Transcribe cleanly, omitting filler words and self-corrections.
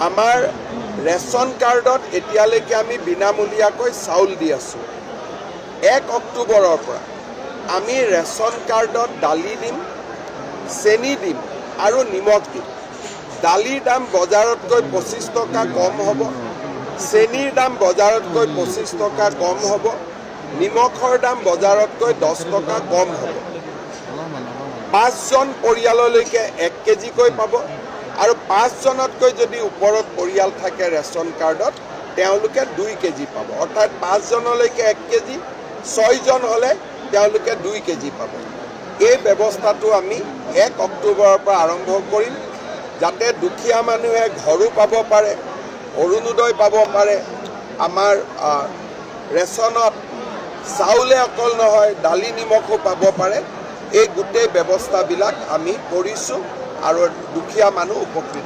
আমাৰ ৰেচন কাৰ্ডত এতিয়ালৈকে আমি বিনামূলীয়াকৈ চাউল দি আছোঁ। 1 অক্টোবৰৰ পৰা আমি ৰেচন কাৰ্ডত দালি দিম, চেনি দিম আৰু নিমখ দিম। দালিৰ দাম বজাৰতকৈ 25 টকা কম হ'ব, চেনিৰ দাম বজাৰতকৈ 25 টকা কম হ'ব, নিমখৰ দাম বজাৰতকৈ 10 টকা কম হ'ব। 5জন পৰিয়াললৈকে 1 কেজিকৈ পাব আৰু 5জনতকৈ যদি ওপৰত পৰিয়াল থাকে ৰেচন কাৰ্ডত তেওঁলোকে 2 কেজি পাব। অৰ্থাৎ 5জনলৈকে 1 কেজি, 6জন হ'লে তেওঁলোকে 2 কেজি পাব। এই ব্যৱস্থাটো আমি 1 অক্টোবৰৰ পৰা আৰম্ভ কৰিম, যাতে দুখীয়া মানুহে ঘৰো পাব পাৰে, অৰুণোদয় পাব পাৰে। আমাৰ ৰেচনত চাউলে অকল নহয়, দালি নিমখো পাব পাৰে। এই গোটেই ব্যৱস্থাবিলাক আমি কৰিছোঁ আৰু দুখীয়া মানুহ উপকৃত।